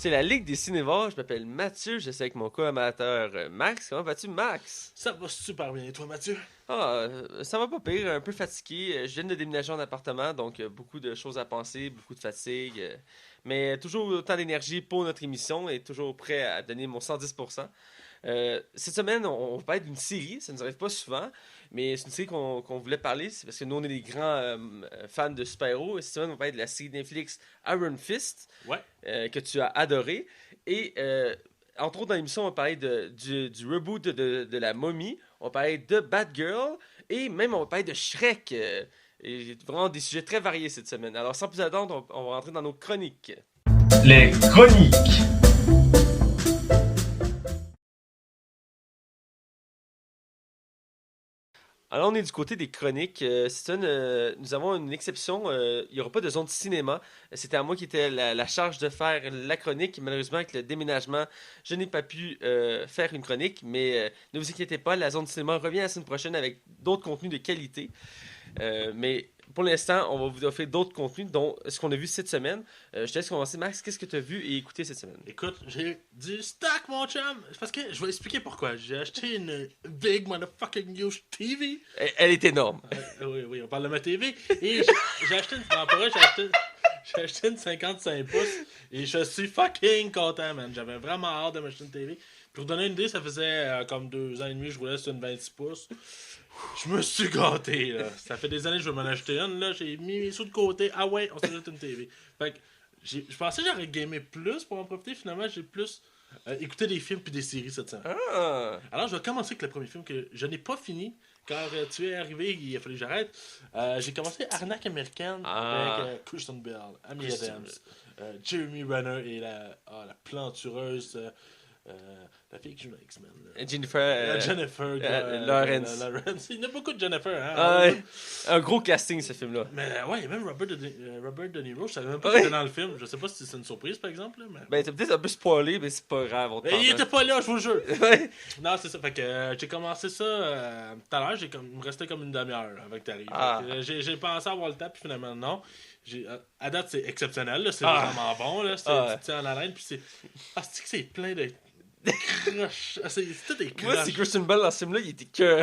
C'est la Ligue des cinévores. Je m'appelle Mathieu. Je suis avec mon co-amateur Max. Comment vas-tu, Max? Ça va super bien. Et toi, Mathieu? Ça va pas pire. Un peu fatigué. Je viens de déménager en appartement, donc beaucoup de choses à penser, beaucoup de fatigue. Mais toujours autant d'énergie pour notre émission et toujours prêt à donner mon 110%. Cette semaine, on va parler d'une série. Ça ne nous arrive pas souvent, mais c'est une série qu'on voulait parler. C'est parce que nous, on est des grands fans de super-héros. Cette semaine, on va parler de la série Netflix Iron Fist Ouais. que tu as adoré. Et entre autres, dans l'émission, on va parler du reboot de la momie. On va parler de Batgirl. Et même, on va parler de Shrek. Et vraiment des sujets très variés cette semaine. Alors, sans plus attendre, on va rentrer dans nos chroniques. Les chroniques. Alors, on est du côté des chroniques. Nous avons une exception. Il n'y aura pas de zone de cinéma. C'était à moi qui était la charge de faire la chronique. Malheureusement, avec le déménagement, je n'ai pas pu faire une chronique. Mais ne vous inquiétez pas, la zone de cinéma revient la semaine prochaine avec d'autres contenus de qualité. Mais pour l'instant, on va vous offrir d'autres contenus, dont ce qu'on a vu cette semaine. Je te laisse commencer, Max. Qu'est-ce que tu as vu et écouté cette semaine? Écoute, j'ai du stock, mon chum. C'est parce que je vais expliquer pourquoi. J'ai acheté une big motherfucking huge TV. Elle est énorme. Oui, on parle de ma TV. Et j'ai acheté une. Non, pas vrai, j'ai acheté une 55 pouces. Et je suis fucking content, man. J'avais vraiment hâte de m'acheter une TV. Pour vous donner une idée, ça faisait comme 2 ans et demi que je roulais sur une 26 pouces. Je me suis gâté, là. Ça fait des années que je veux m'en acheter une, là. J'ai mis mes sous de côté. Ah ouais, on s'achète une TV. Fait que je pensais que j'aurais gamé plus pour en profiter. Finalement, j'ai plus écouté des films puis des séries cette semaine. Ah! Alors, je vais commencer avec le premier film que je n'ai pas fini. Car tu es arrivé, il a fallu que j'arrête. J'ai commencé Arnaque américaine avec Kristen Bell, Amy Adams, Jeremy Renner et la plantureuse... la fille qui joue dans X-Men. Jennifer Lawrence. Lawrence. Il y en a beaucoup de Jennifer, hein? Ouais. Un gros casting, ce film-là. Mais ouais, même Robert De Niro, je savais même pas Ouais. qu'il était dans le film. Je sais pas si c'est une surprise, par exemple. Là, mais... Ben, t'as peut-être un peu spoilé, mais c'est pas grave. Mais il était pas là, je vous le jure. Ouais. Non, c'est ça. Fait que j'ai commencé ça tout à l'heure. Il me restait comme une demi-heure avant que t'arrives. Ah. J'ai pensé avoir le temps, puis finalement, non. À date, c'est exceptionnel. Là, c'est Ah. vraiment bon. Là, tu te tiens en haleine, puis c'est. Ah, c'est plein de. Crush. C'est tout des crush. Moi, c'est Kristen Bell dans ce film-là, il était que.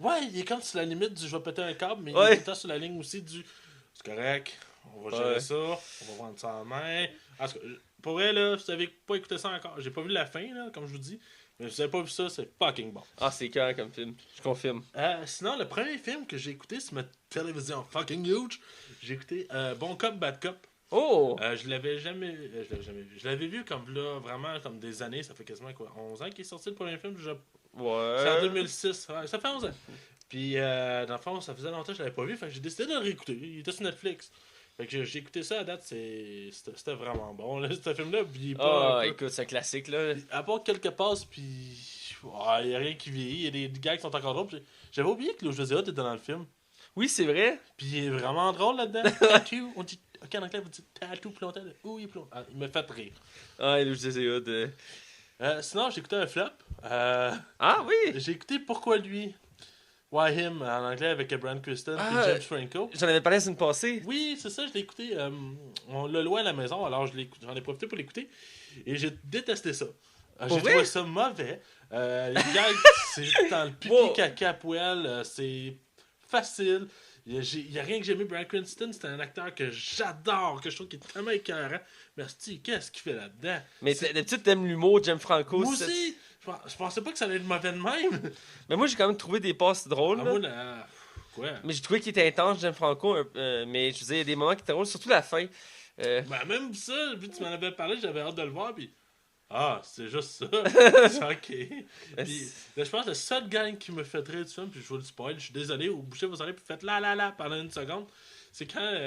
Ouais, il est comme sur la limite du je vais péter un câble, mais il Ouais. est tout le temps sur la ligne aussi du c'est correct, on va gérer ça, on va prendre ça en main. En tout cas, pour vrai, là, si vous avez pas écouté ça encore, j'ai pas vu la fin, là, comme je vous dis, mais si vous avez pas vu ça, c'est fucking bon. Ah, c'est cœur comme film. Je confirme. Sinon, le premier film que j'ai écouté sur ma télévision fucking huge, j'ai écouté Bon Cop, Bad Cop. Oh! Je l'avais jamais vu. Je l'avais vu comme là, vraiment comme des années. Ça fait quasiment quoi, 11 ans qu'il est sorti le premier film. Ouais. C'est en 2006. Ouais, ça fait 11 ans. Puis dans le fond, ça faisait longtemps que je l'avais pas vu. Fait que j'ai décidé de le réécouter. Il était sur Netflix. Fait que j'ai écouté ça à date. C'était vraiment bon. Là, ce film-là, puis Ah, écoute, c'est un classique, là. à part quelques passes, puis il n'y a rien qui vieillit. Il y a des gars qui sont encore drôles. Puis j'avais oublié que Louis José était dans le film. Oui, c'est vrai. Puis il est vraiment drôle là-dedans. Tattoo, on dit. Ok, en anglais, vous dites tattoo plus longtemps. Où il est plus longtemps. Il me fait rire. Ah, je disais, de... Sinon, j'ai écouté un flop. Ah, oui! J'ai écouté Pourquoi lui? Why Him en anglais avec Bryan Cranston et James Franco. J'en avais parlé la semaine passée. Oui, c'est ça, je l'ai écouté. On l'a loué à la maison, alors j'en ai profité pour l'écouter. Et j'ai détesté ça. J'ai vrai? trouvé ça mauvais. Les gags, c'est juste dans le pipi, Wow. caca, poêle. C'est facile. Il y a rien que j'ai aimé. Bryan Cranston, c'est un acteur que j'adore, que je trouve qu'il est tellement écœurant. Mais qu'est-ce qu'il fait là-dedans? Mais d'habitude, t'aimes l'humour, James Franco. Moi aussi! Je pensais pas que ça allait être mauvais de même. Mais moi, j'ai quand même trouvé des passes drôles. Ah, là. moi, là... Quoi? Mais j'ai trouvé qu'il était intense, James Franco. Mais je veux dire, il y a des moments qui étaient drôles, surtout la fin. Ben, même ça, vu que tu m'en avais parlé, j'avais hâte de le voir, puis... Ah, c'est juste ça. C'est ok. Puis, là, je pense que le seul gang qui me fait rire du film, puis je vous le spoil, je suis désolé, ou bouchez vos oreilles, puis faites la pendant une seconde, c'est quand